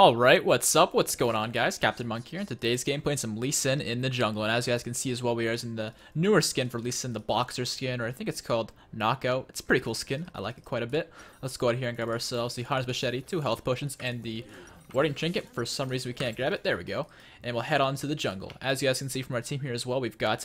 Alright, what's up? What's going on, guys? CaptainMonk here. In today's game, playing some Lee Sin in the jungle. And as you guys can see as well, we are using the newer skin for Lee Sin, the Boxer skin, or I think it's called Knockout. It's a pretty cool skin. I like it quite a bit. Let's go out here and grab ourselves the Hunter's Machete, 2 health potions, and the Warding Trinket. For some reason, we can't grab it. There we go. And we'll head on to the jungle. As you guys can see from our team here as well, we've got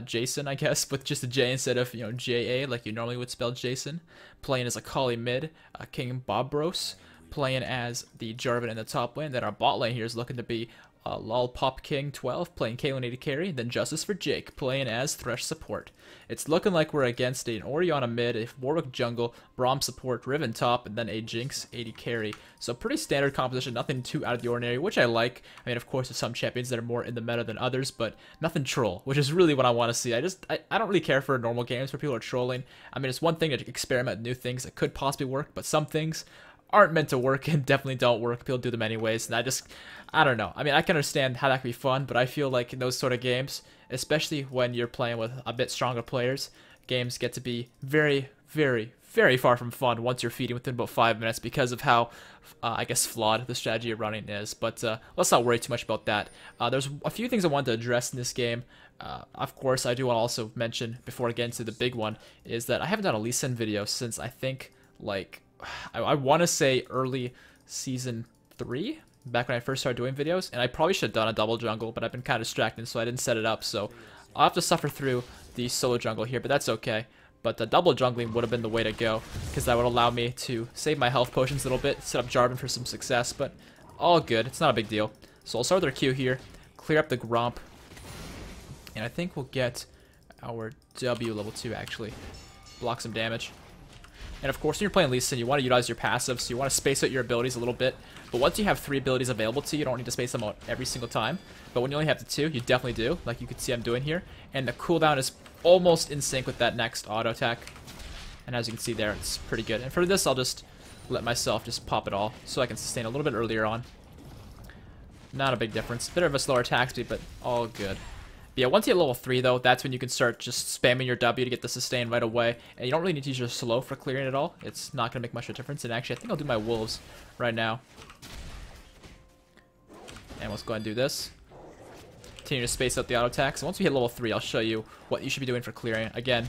Jason, I guess, with just a J instead of, J-A, like you normally would spell Jason. Playing as a Kali mid, King Bobros. Playing as the Jarvan in the top lane. Then our bot lane here is looking to be Lollipop King 12 playing Caitlyn AD carry. Then Justice for Jake playing as Thresh support. It's looking like we're against an Orianna mid, a Warwick jungle, Braum support, Riven top, and then a Jinx AD carry. So pretty standard composition, nothing too out of the ordinary, which I like. I mean, of course, there's some champions that are more in the meta than others, but nothing troll, which is really what I want to see. I don't really care for normal games where people are trolling. I mean, it's one thing to experiment new things that could possibly work, but some things aren't meant to work and definitely don't work. People do them anyways, and I don't know. I mean, I can understand how that could be fun, but I feel like in those sort of games, especially when you're playing with a bit stronger players, games get to be very, very, very far from fun once you're feeding within about 5 minutes because of how, I guess, flawed the strategy you're running is. But let's not worry too much about that. There's a few things I wanted to address in this game. Of course, I do want to also mention, before I get into the big one, is that I haven't done a Lee Sin video since, I think, like, I want to say early season 3, back when I first started doing videos, and I probably should have done a double jungle, but I've been kind of distracted, so I didn't set it up, so I'll have to suffer through the solo jungle here, but that's okay. But the double jungling would have been the way to go, because that would allow me to save my health potions a little bit, set up Jarvan for some success, but all good, it's not a big deal. So I'll start with our Q here, clear up the Gromp, and I think we'll get our W level 2 actually, block some damage. And of course, when you're playing Lee Sin, you want to utilize your passive, so you want to space out your abilities a little bit. But once you have 3 abilities available to you, you don't need to space them out every single time. But when you only have the 2, you definitely do, like you can see I'm doing here. And the cooldown is almost in sync with that next auto attack. And as you can see there, it's pretty good. And for this, I'll just let myself just pop it all, so I can sustain a little bit earlier on. Not a big difference. Bit of a slower attack speed, but all good. But yeah, once you hit level 3 though, that's when you can start just spamming your W to get the sustain right away. And you don't really need to use your slow for clearing it all. It's not going to make much of a difference. And actually, I think I'll do my wolves right now. And let's go ahead and do this. Continue to space out the auto attacks. And once we hit level 3, I'll show you what you should be doing for clearing. Again,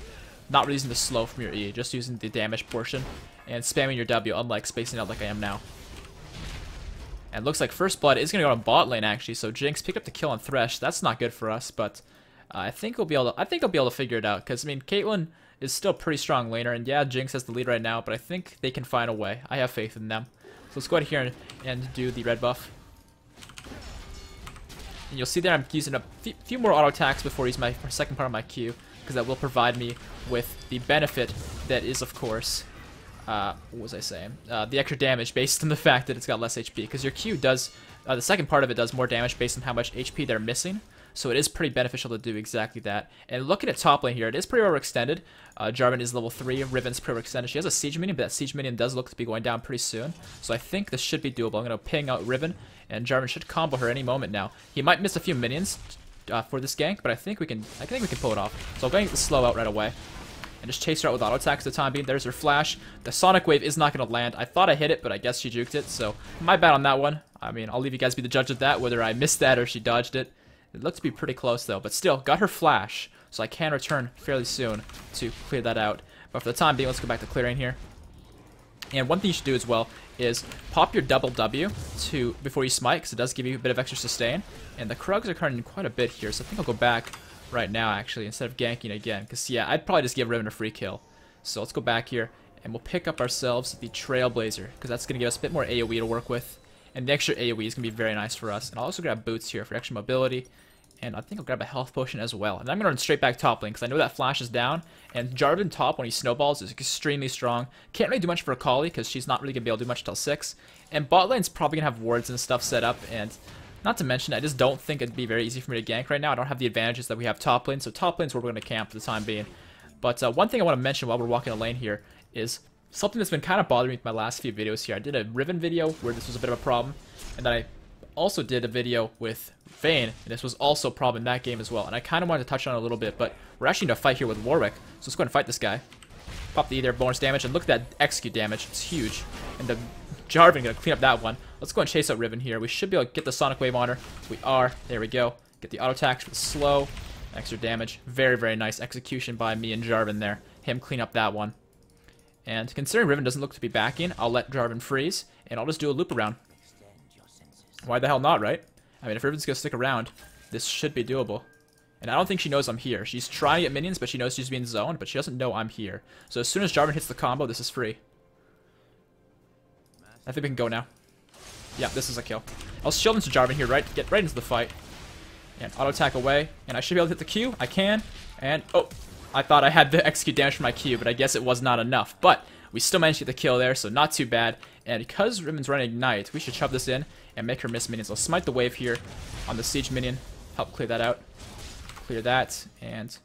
not really using the slow from your E, just using the damage portion. And spamming your W, unlike spacing out like I am now. And looks like First Blood is going to go on bot lane actually, so Jinx picked up the kill on Thresh. That's not good for us, but I think we'll be able to figure it out, because I mean, Caitlyn is still a pretty strong laner, and yeah, Jinx has the lead right now, but I think they can find a way. I have faith in them. So let's go ahead here and do the red buff. And you'll see there I'm using a few more auto attacks before I use my second part of my Q, because that will provide me with the benefit that is, of course, what was I saying? The extra damage based on the fact that it's got less HP, because your Q does, the second part of it does more damage based on how much HP they're missing, so it is pretty beneficial to do exactly that. And looking at top lane here, it is pretty overextended. Jarvan is level 3, Riven's pretty overextended. She has a siege minion, but that siege minion does look to be going down pretty soon, so I think this should be doable. I'm going to ping out Riven, and Jarvan should combo her any moment now. He might miss a few minions for this gank, but I think we can pull it off. So I'm going to get the slow out right away. And just chase her out with auto attacks for the time being. There's her flash. The Sonic Wave is not going to land. I thought I hit it, but I guess she juked it. So my bad on that one. I mean, I'll leave you guys be the judge of that, whether I missed that or she dodged it. It looked to be pretty close though, but still got her flash, so I can return fairly soon to clear that out. But for the time being, let's go back to clearing here. And one thing you should do as well is pop your double W before you smite, because it does give you a bit of extra sustain. And the Krugs are currently quite a bit here, so I think I'll go back right now actually instead of ganking again, because yeah, I'd probably just give Riven a free kill. So let's go back here and we'll pick up ourselves the Trailblazer, because that's going to give us a bit more AoE to work with, and the extra AoE is going to be very nice for us. And I'll also grab boots here for extra mobility, and I think I'll grab a health potion as well. And I'm going to run straight back top lane, because I know that flash is down, and Jarvan top when he snowballs is extremely strong. Can't really do much for Akali, because she's not really going to be able to do much till 6, and bot lane's probably going to have wards and stuff set up, and not to mention, I just don't think it'd be very easy for me to gank right now. I don't have the advantages that we have top lane, so top lane's where we're going to camp for the time being. But one thing I want to mention while we're walking the lane here is something that's been kind of bothering me with my last few videos here. I did a Riven video where this was a bit of a problem, and then I also did a video with Vayne, and this was also a problem in that game as well. And I kind of wanted to touch on it a little bit, but we're actually in a fight here with Warwick, so let's go ahead and fight this guy. Pop the E there, bonus damage, and look at that execute damage. It's huge. And the Jarvan gonna clean up that one. Let's go and chase out Riven here. We should be able to get the Sonic Wave on her. We are. There we go. Get the auto attacks with slow. Extra damage. Very, very nice execution by me and Jarvan there. Him clean up that one. And considering Riven doesn't look to be backing, I'll let Jarvan freeze, and I'll just do a loop around. Why the hell not, right? I mean, if Riven's gonna stick around, this should be doable. And I don't think she knows I'm here. She's trying to get minions, but she knows she's being zoned, but she doesn't know I'm here. So as soon as Jarvan hits the combo, this is free. I think we can go now. Yeah, this is a kill. I'll shield into Jarvan here, right? Get right into the fight. And auto attack away. And I should be able to hit the Q. I can. And, oh, I thought I had the execute damage for my Q, but I guess it was not enough. But we still managed to get the kill there, so not too bad. And because Riven's running Ignite, we should shove this in and make her miss minions. I'll smite the wave here on the Siege minion. Help clear that out. Clear that. And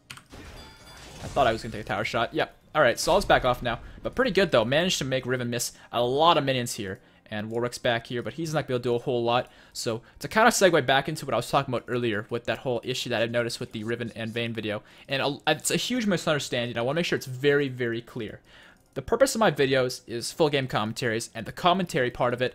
I thought I was going to take a tower shot. Yep. Alright, Sol's back off now. But pretty good, though. Managed to make Riven miss a lot of minions here. And Warwick's back here, but he's not going to be able to do a whole lot. So, to kind of segue back into what I was talking about earlier with that whole issue that I've noticed with the Riven and Vayne video. And it's a huge misunderstanding. I want to make sure it's very, very clear. The purpose of my videos is full game commentaries, and the commentary part of it,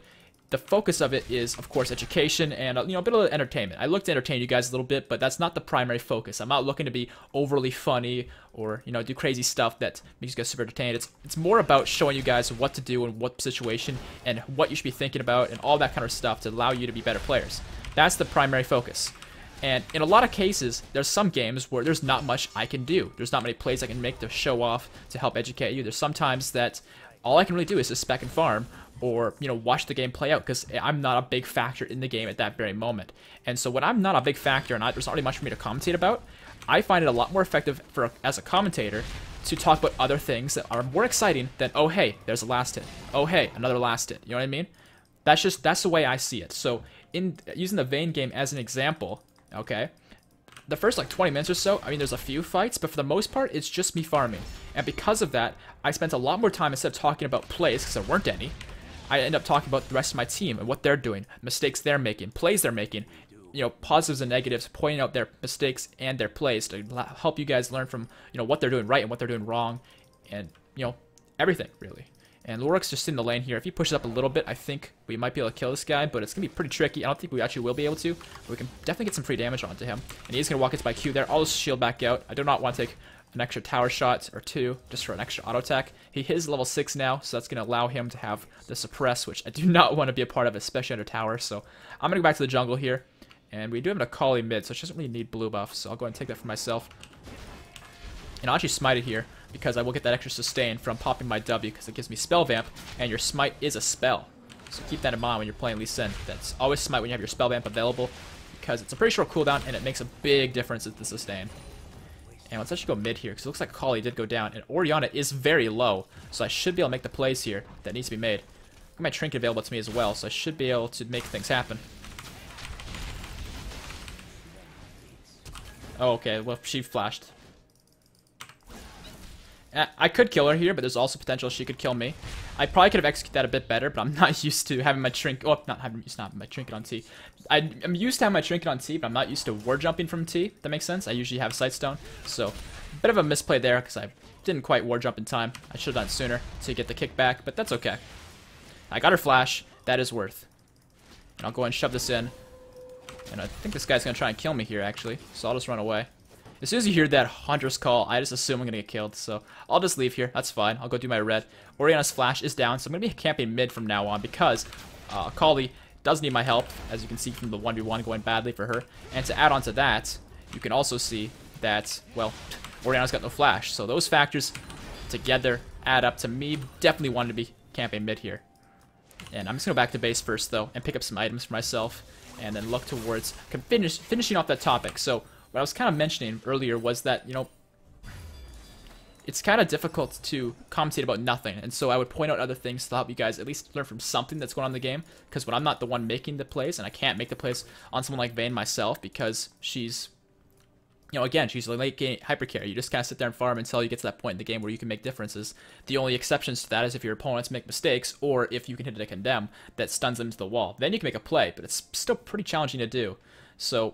the focus of it is, of course, education and, you know, a bit of entertainment. I look to entertain you guys a little bit, but that's not the primary focus. I'm not looking to be overly funny or, you know, do crazy stuff that makes you guys super entertained. It's more about showing you guys what to do in what situation and what you should be thinking about and all that kind of stuff to allow you to be better players. That's the primary focus. And in a lot of cases, there's some games where there's not much I can do. There's not many plays I can make to show off, to help educate you. There's sometimes that all I can really do is just spec and farm, or, you know, watch the game play out, because I'm not a big factor in the game at that very moment. And so when I'm not a big factor and there's not really much for me to commentate about, I find it a lot more effective as a commentator to talk about other things that are more exciting than, oh hey, there's a last hit. Oh hey, another last hit. You know what I mean? That's the way I see it. So in using the Vayne game as an example, okay, the first like 20 minutes or so, I mean, there's a few fights, but for the most part, it's just me farming. And because of that, I spent a lot more time, instead of talking about plays, because there weren't any, I end up talking about the rest of my team and what they're doing, mistakes they're making, plays they're making, you know, positives and negatives, pointing out their mistakes and their plays to help you guys learn from, you know, what they're doing right and what they're doing wrong, and, you know, everything, really. And Lorik's just in the lane here. If he pushes up a little bit, I think we might be able to kill this guy, but it's going to be pretty tricky. I don't think we actually will be able to, but we can definitely get some free damage onto him. And he's going to walk into my Q there. I'll just shield back out. I do not want to take an extra tower shot or two just for an extra auto attack. He is level 6 now, so that's going to allow him to have the suppress, which I do not want to be a part of, especially under tower. So I'm going to go back to the jungle here. And we do have an Akali mid, so she doesn't really need blue buff, so I'll go ahead and take that for myself. And I'll actually smite it here, because I will get that extra sustain from popping my W, because it gives me spell vamp, and your smite is a spell. So keep that in mind when you're playing Lee Sin. That's always smite when you have your spell vamp available, because it's a pretty short cooldown, and it makes a big difference with the sustain. And let's actually go mid here, because it looks like Akali did go down, and Orianna is very low, so I should be able to make the plays here that needs to be made. I've got my trinket available to me as well, so I should be able to make things happen. Oh, okay, well, she flashed. I could kill her here, but there's also potential she could kill me. I probably could have executed that a bit better, but I'm not used to having my trinket. Oh, not having my trinket on T. I'm used to having my trinket on T, but I'm not used to war jumping from T. That makes sense. I usually have Sightstone, so a bit of a misplay there because I didn't quite war jump in time. I should have done it sooner to get the kickback, but that's okay. I got her flash. That is worth. And I'll go ahead and shove this in. And I think this guy's gonna try and kill me here, actually. So I'll just run away. As soon as you hear that Hunter's call, I just assume I'm going to get killed, so I'll just leave here. That's fine. I'll go do my red. Orianna's flash is down, so I'm going to be camping mid from now on because Akali does need my help, as you can see from the 1v1 going badly for her. And to add on to that, you can also see that, well, Orianna's got no flash. So those factors together add up to me definitely wanting to be camping mid here. And I'm just going to go back to base first, though, and pick up some items for myself, and then look towards finishing off that topic. So what I was kind of mentioning earlier was that, you know, it's kind of difficult to commentate about nothing, and so I would point out other things to help you guys at least learn from something that's going on in the game, because when I'm not the one making the plays, and I can't make the plays on someone like Vayne myself, because she's, you know, again, she's a late game hypercarry. You just kind of sit there and farm until you get to that point in the game where you can make differences. The only exceptions to that is if your opponents make mistakes, or if you can hit a condemn that stuns them to the wall. Then you can make a play, but it's still pretty challenging to do. So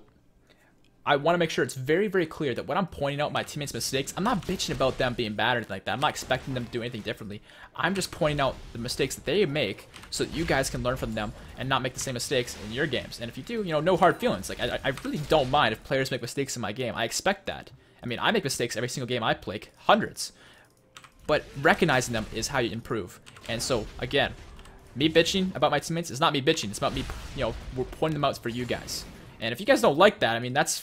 I want to make sure it's very, very clear that when I'm pointing out my teammates' mistakes, I'm not bitching about them being bad or anything like that. I'm not expecting them to do anything differently. I'm just pointing out the mistakes that they make so that you guys can learn from them and not make the same mistakes in your games. And if you do, you know, no hard feelings. Like, I really don't mind if players make mistakes in my game. I expect that. I mean, I make mistakes every single game I play, hundreds. But recognizing them is how you improve. And so, again, me bitching about my teammates is not me bitching. It's about me, you know, we're pointing them out for you guys. And if you guys don't like that, I mean, that's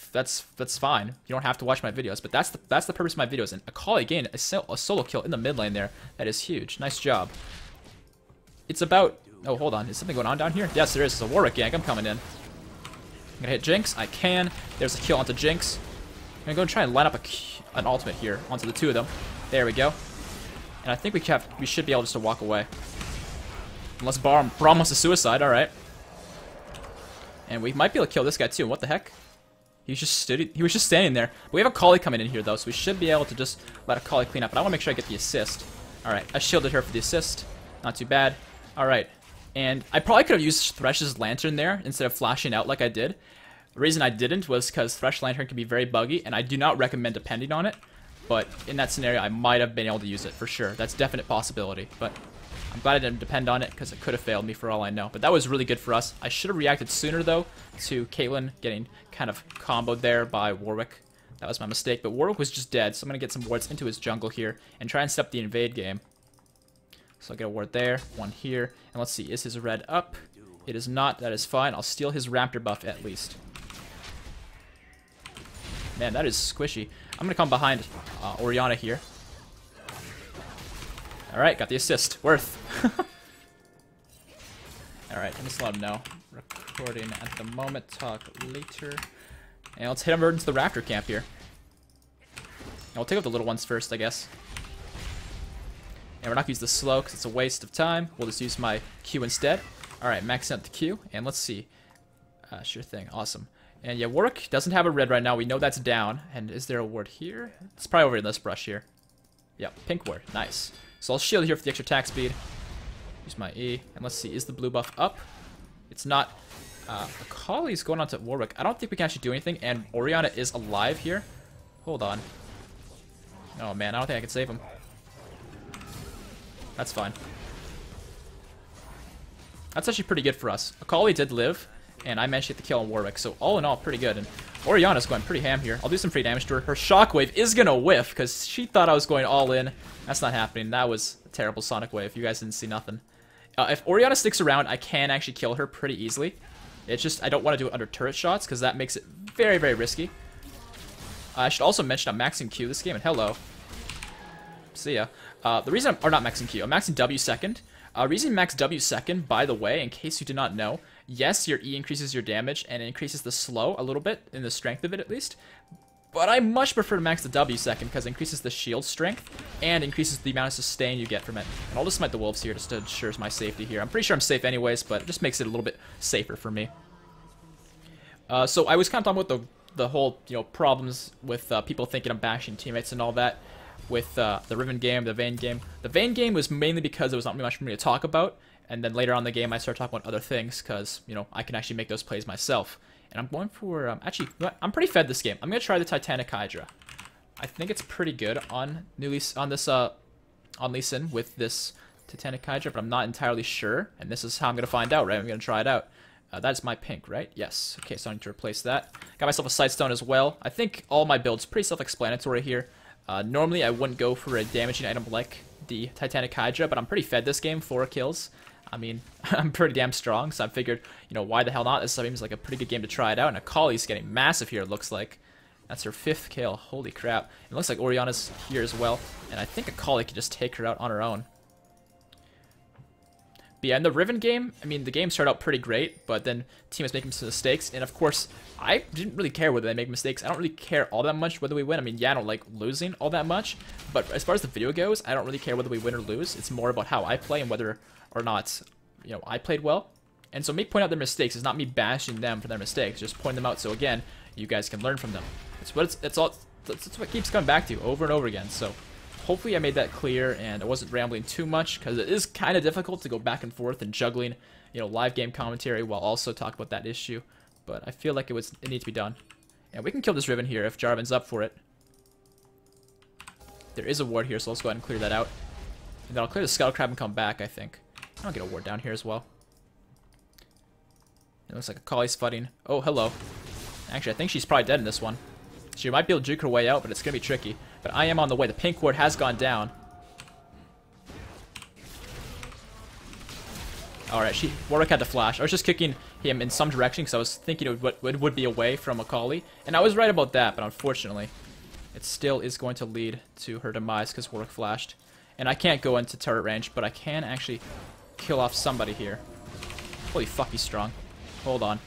fine. You don't have to watch my videos, but that's the purpose of my videos. And Akali, again, a solo kill in the mid lane there. That is huge. Nice job. It's about... Oh, hold on. Is something going on down here? Yes, there is. It's a Warwick gank. I'm coming in. I'm going to hit Jinx. I can. There's a kill onto Jinx. I'm going to go and try and line up an ultimate here onto the two of them. There we go. And I think we should be able just to walk away. Unless Braum wants to suicide. All right. And we might be able to kill this guy too. What the heck? He was just standing there. We have a Akali coming in here though, so we should be able to just let Akali clean up. But I want to make sure I get the assist. Alright, I shielded her for the assist. Not too bad. Alright. And I probably could have used Thresh's Lantern there instead of flashing out like I did. The reason I didn't was because Thresh Lantern can be very buggy, and I do not recommend depending on it. But in that scenario, I might have been able to use it for sure. That's a definite possibility. But I'm glad I didn't depend on it because it could have failed me for all I know. But that was really good for us. I should have reacted sooner, though, to Caitlyn getting kind of comboed there by Warwick. That was my mistake. But Warwick was just dead, so I'm going to get some wards into his jungle here and try and step the invade game. So I'll get a ward there, one here. And let's see, is his red up? It is not. That is fine. I'll steal his Raptor buff at least. Man, that is squishy. I'm going to come behind Orianna here. Alright, got the assist. Worth. Alright, I'm just let him know. Recording at the moment, talk later. And let's hit him into the Raptor camp here. And we'll take out the little ones first, I guess. And we're not going to use the slow because it's a waste of time. We'll just use my Q instead. Alright, maxing out the Q. And let's see. Sure thing. Awesome. And yeah, Warwick doesn't have a red right now. We know that's down. And is there a ward here? It's probably over in this brush here. Yep, pink ward. Nice. So I'll shield here for the extra attack speed. Use my E. And let's see, is the blue buff up? It's not. Akali's going on to Warwick. I don't think we can actually do anything. And Orianna is alive here. Hold on. Oh man, I don't think I can save him. That's fine. That's actually pretty good for us. Akali did live, and I managed to get the kill on Warwick. So all in all, pretty good. And Orianna's going pretty ham here. I'll do some free damage to her. Her shockwave is going to whiff because she thought I was going all in. That's not happening. That was a terrible sonic wave. You guys didn't see nothing. If Orianna sticks around, I can actually kill her pretty easily. It's just I don't want to do it under turret shots because that makes it very, very risky. I should also mention I'm maxing Q this game, and hello. See ya. The reason or not maxing Q, I'm maxing W second. Reason max W second, by the way, in case you did not know, yes, your E increases your damage and it increases the slow a little bit, in the strength of it at least. But I much prefer to max the W second because it increases the shield strength and increases the amount of sustain you get from it. And I'll just smite the wolves here just to ensure my safety here. I'm pretty sure I'm safe anyways, but it just makes it a little bit safer for me. So I was kind of talking about the whole, you know, problems with people thinking I'm bashing teammates and all that. With the Riven game, the Vayne game. The Vayne game was mainly because there was not much for me to talk about, and then later on in the game I started talking about other things because, you know, I can actually make those plays myself. And I'm going for, actually, I'm pretty fed this game. I'm going to try the Titanic Hydra. I think it's pretty good on Lee Sin with this Titanic Hydra, but I'm not entirely sure, and this is how I'm going to find out, right? I'm going to try it out. That's my pink, right? Yes. Okay, so I need to replace that. Got myself a Sightstone as well. I think all my builds pretty self-explanatory here. Normally, I wouldn't go for a damaging item like the Titanic Hydra, but I'm pretty fed this game, 4 kills. I mean, I'm pretty damn strong, so I figured, you know, why the hell not? This seems like a pretty good game to try it out, and Akali's getting massive here, it looks like. That's her 5th kill. Holy crap. It looks like Orianna's here as well, and I think Akali can just take her out on her own. But yeah, in the Riven game, I mean, the game started out pretty great, but then team was making some mistakes, and of course, I didn't really care whether they make mistakes. I don't really care all that much whether we win. I mean, yeah, I don't like losing all that much, but as far as the video goes, I don't really care whether we win or lose. It's more about how I play and whether or not, you know, I played well. And so me pointing out their mistakes is not me bashing them for their mistakes, just pointing them out so, again, you guys can learn from them. That's what it's what it keeps coming back to over and over again, so... Hopefully I made that clear and I wasn't rambling too much because it is kind of difficult to go back and forth and juggling, you know, live game commentary while also talking about that issue. But I feel like it needs to be done. And we can kill this Riven here if Jarvan's up for it. There is a ward here, so let's go ahead and clear that out. And then I'll clear the Scuttle Crab and come back, I think. I'll get a ward down here as well. It looks like Akali's fighting. Oh, hello. Actually, I think she's probably dead in this one. She might be able to juke her way out, but it's going to be tricky. But I am on the way. The pink ward has gone down. Alright, Warwick had to flash. I was just kicking him in some direction because I was thinking it would be away from Akali. And I was right about that, but unfortunately, it still is going to lead to her demise because Warwick flashed. And I can't go into turret range, but I can actually kill off somebody here. Holy fuck, he's strong. Hold on.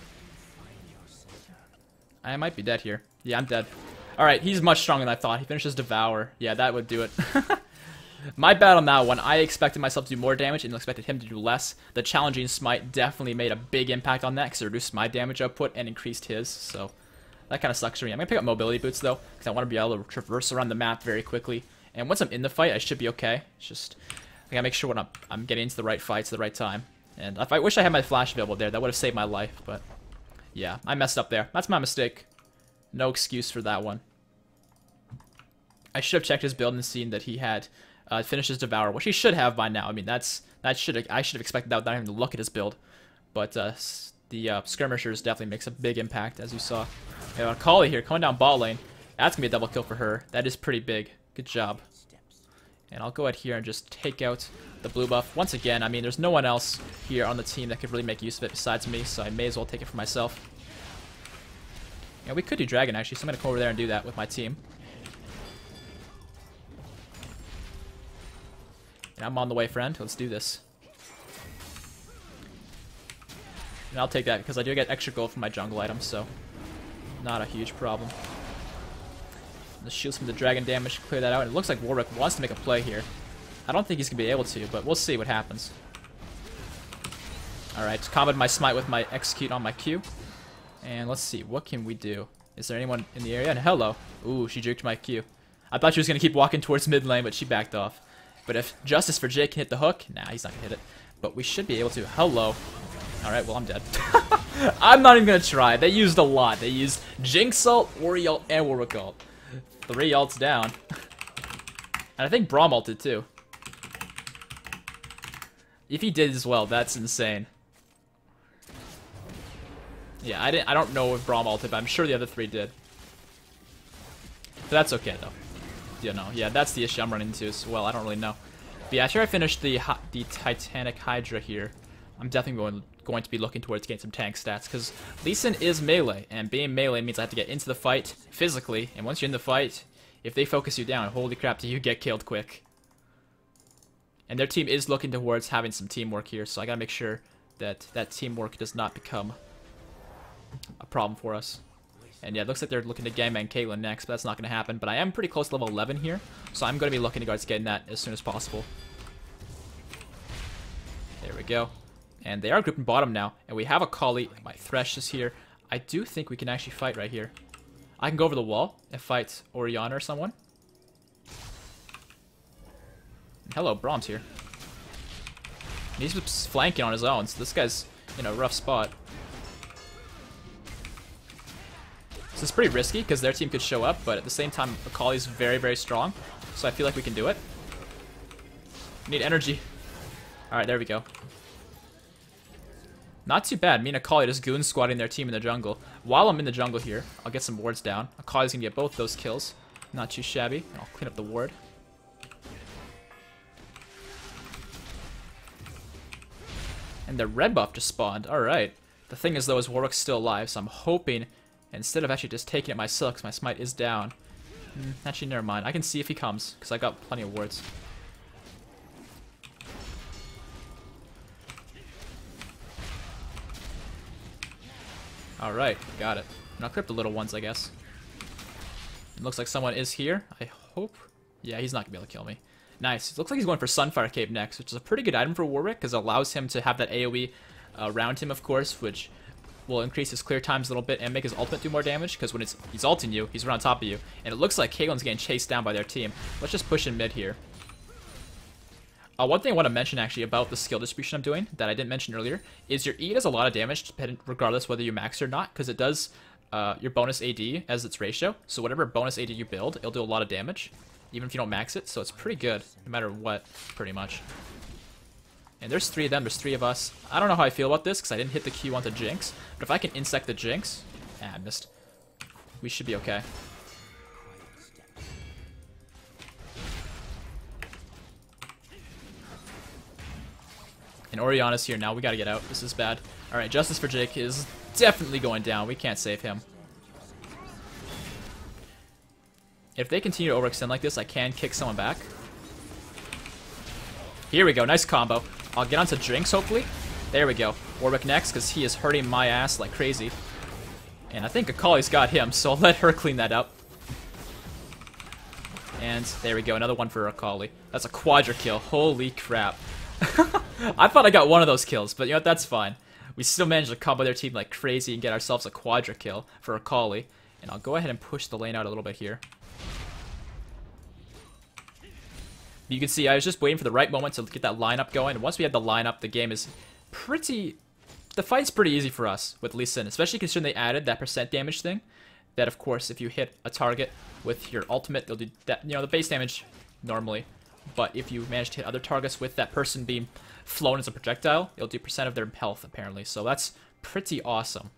I might be dead here. Yeah, I'm dead. Alright, he's much stronger than I thought. He finishes Devour. Yeah, that would do it. My bad on that one. I expected myself to do more damage and expected him to do less. The challenging smite definitely made a big impact on that because it reduced my damage output and increased his. So that kind of sucks for me. I'm going to pick up mobility boots though because I want to be able to traverse around the map very quickly. And once I'm in the fight, I should be okay. It's just I got to make sure when I'm getting into the right fights at the right time. And if I wish I had my flash available there, that would have saved my life. But yeah, I messed up there. That's my mistake. No excuse for that one. I should have checked his build and seen that he had finished his Devour, which he should have by now. I mean, I should have expected that without having to look at his build. But the skirmishers definitely makes a big impact, as you saw. We have Akali here coming down bot lane. That's gonna be a double kill for her. That is pretty big. Good job. And I'll go ahead here and just take out the blue buff once again. I mean, there's no one else here on the team that could really make use of it besides me, so I may as well take it for myself. Yeah, we could do Dragon actually, so I'm gonna come over there and do that with my team. And I'm on the way, friend. Let's do this. And I'll take that because I do get extra gold from my jungle items, so not a huge problem. The shields from the dragon damage, clear that out. And it looks like Warwick wants to make a play here. I don't think he's going to be able to, but we'll see what happens. Alright, comboed my smite with my execute on my Q. And let's see, what can we do? Is there anyone in the area? And hello. Ooh, she juked my Q. I thought she was going to keep walking towards mid lane, but she backed off. But if Justice for Jake can hit the hook, nah, he's not going to hit it. But we should be able to. Hello. Alright, well, I'm dead. I'm not even going to try. They used a lot. They used Jinx ult, Ori ult, and Warwick ult. 3 ults down. And I think Braum ulted too. If he did as well, that's insane. Yeah, I don't know if Braum ulted, but I'm sure the other 3 did. But that's okay though. You know, yeah, that's the issue I'm running into as well. I don't really know. But yeah, after I finish the Titanic Hydra here, I'm definitely going to be looking towards getting some tank stats, because Lee Sin is melee, and being melee means I have to get into the fight physically, and once you're in the fight, if they focus you down, holy crap, do you get killed quick. And their team is looking towards having some teamwork here, so I gotta make sure that that teamwork does not become a problem for us. And yeah, it looks like they're looking to gangbang Caitlyn next, but that's not going to happen. But I am pretty close to level 11 here, so I'm going to be looking towards getting that as soon as possible. There we go. And they are grouping bottom now, and we have Akali. My Thresh is here. I do think we can actually fight right here. I can go over the wall and fight Orianna or someone. And hello, Braum's here. He's just flanking on his own, so this guy's in a rough spot. So it's pretty risky because their team could show up, but at the same time, Akali's very, very strong. So I feel like we can do it. We need energy. Alright, there we go. Not too bad. Me and Akali just goon squatting their team in the jungle. While I'm in the jungle here, I'll get some wards down. Akali's gonna get both those kills. Not too shabby. I'll clean up the ward. And the red buff just spawned. Alright. The thing is, though, is Warwick's still alive, so I'm hoping, instead of actually just taking it myself, because my smite is down. Actually, never mind. I can see if he comes, because I got plenty of wards. Alright, got it. And I'll clip the little ones, I guess. It looks like someone is here. I hope. Yeah, he's not going to be able to kill me. Nice. It looks like he's going for Sunfire Cape next, which is a pretty good item for Warwick, because it allows him to have that AoE around him, of course, which will increase his clear times a little bit and make his ultimate do more damage, because when he's ulting you, he's right on top of you. And it looks like Caitlyn's getting chased down by their team. Let's just push in mid here. One thing I want to mention, actually, about the skill distribution I'm doing, that I didn't mention earlier, is your E does a lot of damage, regardless whether you max or not, because it does your bonus AD as its ratio. So whatever bonus AD you build, it'll do a lot of damage, even if you don't max it. So it's pretty good, no matter what, pretty much. And there's 3 of them, there's 3 of us. I don't know how I feel about this, because I didn't hit the Q onto Jinx. But if I can insect the Jinx... I missed. We should be okay. And Oriana's here now, we gotta get out. This is bad. Alright, Justice for Jake is definitely going down. We can't save him. If they continue to overextend like this, I can kick someone back. Here we go, nice combo. I'll get onto Jinx, hopefully. There we go. Warwick next, because he is hurting my ass like crazy. And I think Akali's got him, so I'll let her clean that up. And there we go, another one for Akali. That's a quadra kill, holy crap. I thought I got one of those kills, but you know what, that's fine. We still managed to combo their team like crazy and get ourselves a quadra kill for Akali. And I'll go ahead and push the lane out a little bit here. You can see I was just waiting for the right moment to get that lineup going. And once we have the lineup, the game is pretty... The fight's pretty easy for us with Lee Sin, especially considering they added that percent damage thing. That, of course, if you hit a target with your ultimate, they'll do that, you know, the base damage normally. But if you manage to hit other targets with that person being flown as a projectile, it'll do percent of their health, apparently. So that's pretty awesome.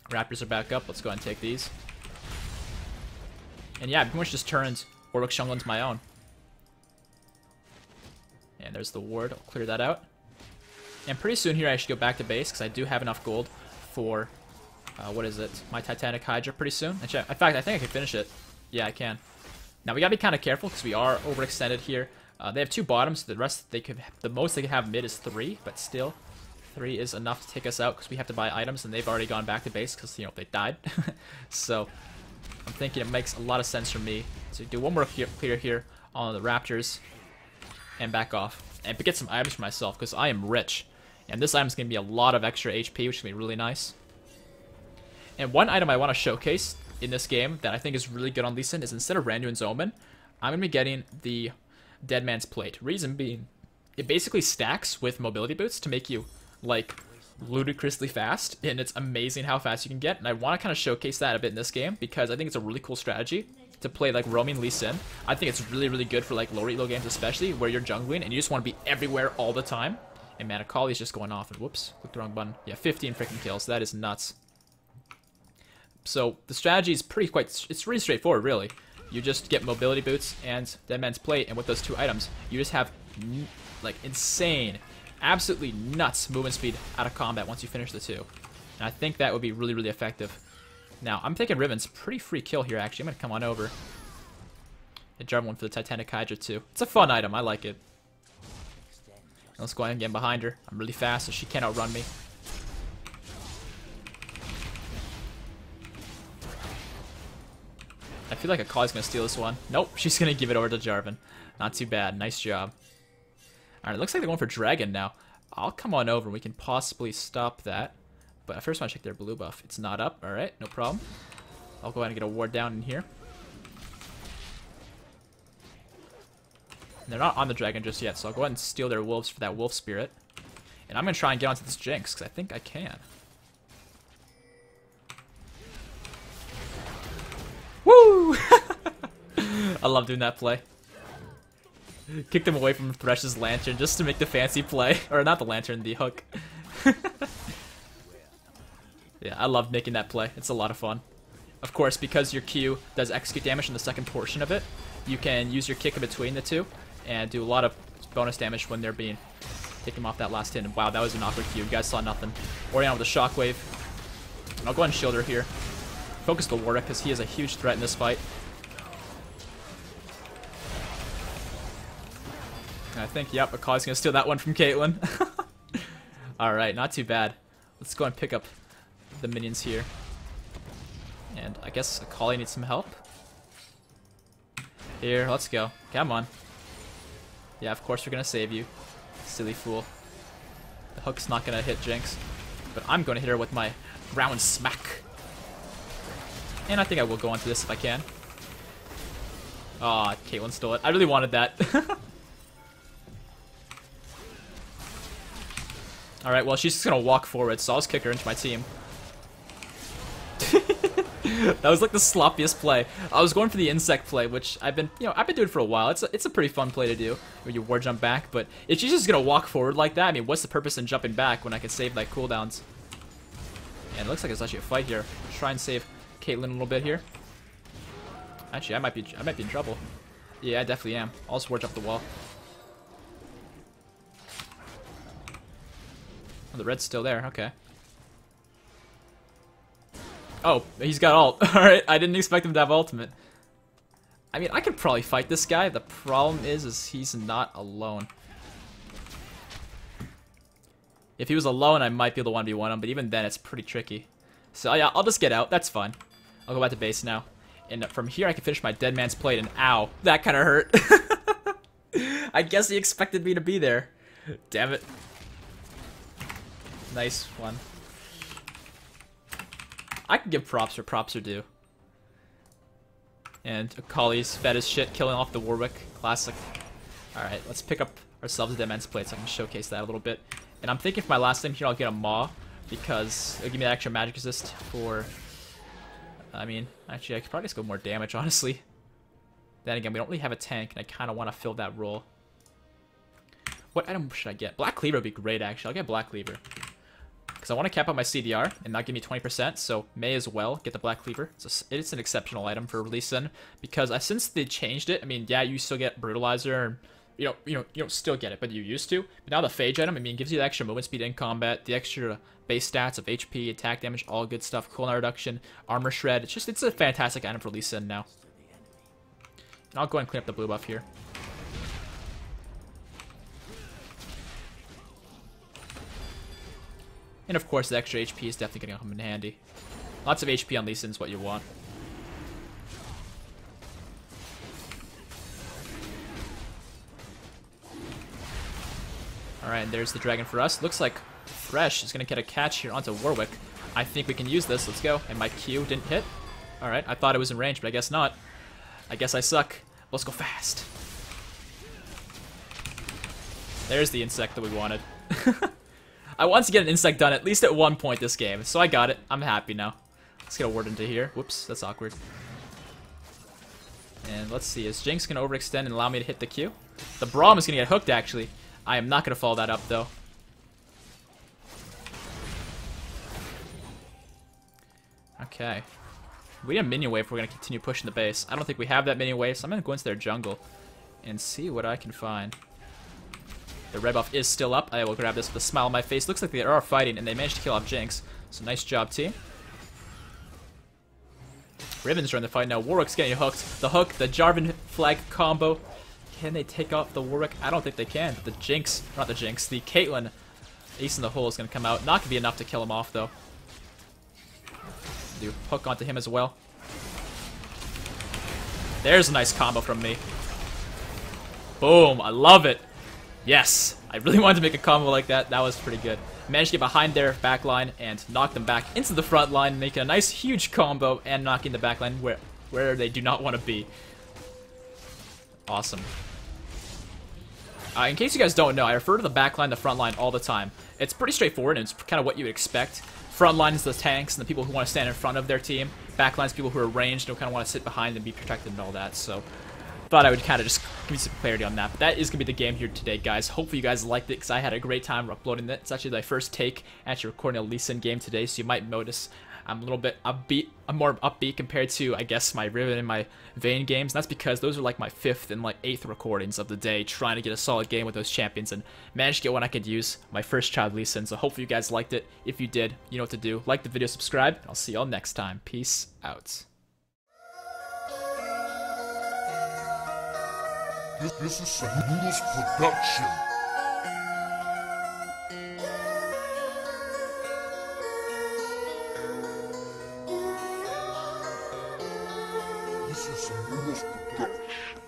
Raptors are back up. Let's go ahead and take these. And yeah, I pretty much just turned Warwick Jungle into my own. And there's the ward. I'll clear that out. And pretty soon here I should go back to base because I do have enough gold for, what is it? My Titanic Hydra pretty soon. In fact, I think I can finish it. Yeah, I can. Now we gotta be kind of careful because we are overextended here. They have 2 bottoms. The rest they could, the most they could have mid is 3, but still, 3 is enough to take us out because we have to buy items and they've already gone back to base because, you know, they died. So I'm thinking it makes a lot of sense for me to do one more clear here on the Raptors and back off and get some items for myself because I am rich. And this item's going to be a lot of extra HP, which is going to be really nice. And one item I want to showcase in this game that I think is really good on Lee Sin is instead of Randuin's Omen, I'm going to be getting the Dead Man's Plate. Reason being, it basically stacks with mobility boots to make you, like, ludicrously fast. And it's amazing how fast you can get. And I want to kind of showcase that a bit in this game because I think it's a really cool strategy to play, like, roaming Lee Sin. I think it's really, really good for, like, lower elo games especially, where you're jungling and you just want to be everywhere all the time. And man, Akali's just going off, and whoops, clicked the wrong button. Yeah, 15 freaking kills. That is nuts. So the strategy is it's really straightforward, really. You just get mobility boots and Dead Man's Plate, and with those 2 items, you just have like insane, absolutely nuts movement speed out of combat once you finish the 2. And I think that would be really, really effective. Now I'm taking Riven's pretty free kill here. Actually, I'm gonna come on over and grab one for the Titanic Hydra too. It's a fun item. I like it. Let's go ahead and get behind her. I'm really fast, so she can't outrun me. I feel like Akali's going to steal this one. Nope, she's going to give it over to Jarvan. Not too bad. Nice job. Alright, looks like they're going for Dragon now. I'll come on over. We can possibly stop that. But I first want to check their blue buff. It's not up. Alright, no problem. I'll go ahead and get a ward down in here. They're not on the dragon just yet, so I'll go ahead and steal their wolves for that wolf spirit. And I'm going to try and get onto this Jinx, because I think I can. Woo! I love doing that play. Kick them away from Thresh's lantern just to make the fancy play. Or not the lantern, the hook. Yeah, I love making that play. It's a lot of fun. Of course, because your Q does execute damage in the second portion of it, you can use your kick in between the 2 and do a lot of bonus damage when they're being taken off that last hit. And wow, that was an awkward Q. You guys saw nothing. Oriana with a shockwave. And I'll go ahead and shield her here. Focus the Warwick because he is a huge threat in this fight. And I think, yep, Akali's going to steal that one from Caitlyn. Alright, not too bad. Let's go and pick up the minions here. And I guess Akali needs some help. Here, let's go. Come on. Yeah, of course we're going to save you. Silly fool. The hook's not going to hit Jinx. But I'm going to hit her with my ground smack. And I think I will go onto this if I can. Aw, Caitlyn stole it. I really wanted that. Alright, well, she's just going to walk forward, so I'll just kick her into my team. That was like the sloppiest play. I was going for the insect play, which I've been doing for a while. It's a pretty fun play to do where you war jump back, but if she's just gonna walk forward like that, I mean, what's the purpose in jumping back when I can save like cooldowns? And it looks like there's actually a fight here. Try and save Caitlyn a little bit here. Actually, I might be in trouble. Yeah, I definitely am. I'll just war jump the wall. Oh, the red's still there. Okay. Oh, he's got ult. Alright, I didn't expect him to have ultimate. I mean, I could probably fight this guy. The problem is he's not alone. If he was alone, I might be able to 1v1 him, but even then, it's pretty tricky. So yeah, I'll just get out. That's fine. I'll go back to base now. And from here, I can finish my dead man's plate, and ow, that kind of hurt. I guess he expected me to be there. Damn it. Nice one. I can give props where props are due. And Akali's fed his shit, killing off the Warwick. Classic. Alright, let's pick up ourselves a dead man's plate so I can showcase that a little bit. And I'm thinking for my last time here, I'll get a Maw, because it'll give me that extra magic resist for... I mean, actually, I could probably just go more damage, honestly. Then again, we don't really have a tank, and I kind of want to fill that role. What item should I get? Black Cleaver would be great, actually. I'll get Black Cleaver. Because I want to cap out my CDR and not give me 20%, so may as well get the Black Cleaver. It's an exceptional item for Lee Sin, because since they changed it, I mean, yeah, you still get Brutalizer, and you don't still get it, but you used to. But now the Phage item, I mean, gives you the extra movement speed in combat, the extra base stats of HP, attack damage, all good stuff, cooldown reduction, armor shred. It's a fantastic item for Lee Sin now. And I'll go and clean up the blue buff here. And of course, the extra HP is definitely going to come in handy. Lots of HP on Lee Sin is what you want. Alright, and there's the dragon for us. Looks like Thresh is going to get a catch here onto Warwick. I think we can use this. Let's go. And my Q didn't hit. Alright, I thought it was in range, but I guess not. I guess I suck. Let's go fast. There's the insect that we wanted. I wanted to get an insect done at least at one point this game, so I got it. I'm happy now. Let's get a ward into here. Whoops, that's awkward. And let's see, is Jinx going to overextend and allow me to hit the Q? The Braum is going to get hooked, actually. I am not going to follow that up, though. Okay. We need a minion wave if we're going to continue pushing the base. I don't think we have that minion wave, so I'm going to go into their jungle and see what I can find. The red buff is still up. I will grab this with a smile on my face. Looks like they are fighting, and they managed to kill off Jinx. So nice job, team. Riven's trying to fight now. Warwick's getting hooked. The hook, the Jarvan flag combo. Can they take off the Warwick? I don't think they can. The Jinx, not the Jinx, the Caitlyn Ace in the hole is going to come out. Not going to be enough to kill him off, though. Do hook onto him as well. There's a nice combo from me. Boom, I love it. Yes, I really wanted to make a combo like that. That was pretty good. Managed to get behind their backline and knock them back into the front line, making a nice huge combo and knocking the backline where they do not want to be. Awesome. In case you guys don't know, I refer to the backline, the front line all the time. It's pretty straightforward, and it's kind of what you would expect. Front line is the tanks and the people who want to stand in front of their team. Backline is people who are ranged and who kind of want to sit behind and be protected and all that. So thought I would kind of just give you some clarity on that. But that is going to be the game here today, guys. Hopefully you guys liked it, because I had a great time uploading it. It's actually my first take at recording a Lee Sin game today, so you might notice I'm a little bit upbeat. I'm more upbeat compared to, I guess, my Riven and my Vayne games. And that's because those are like my 5th and like 8th recordings of the day, trying to get a solid game with those champions, and managed to get one I could use, my first child Lee Sin. So hopefully you guys liked it. If you did, you know what to do. Like the video, subscribe, and I'll see y'all next time. Peace out. This is a Noodles production. This is a Noodles production.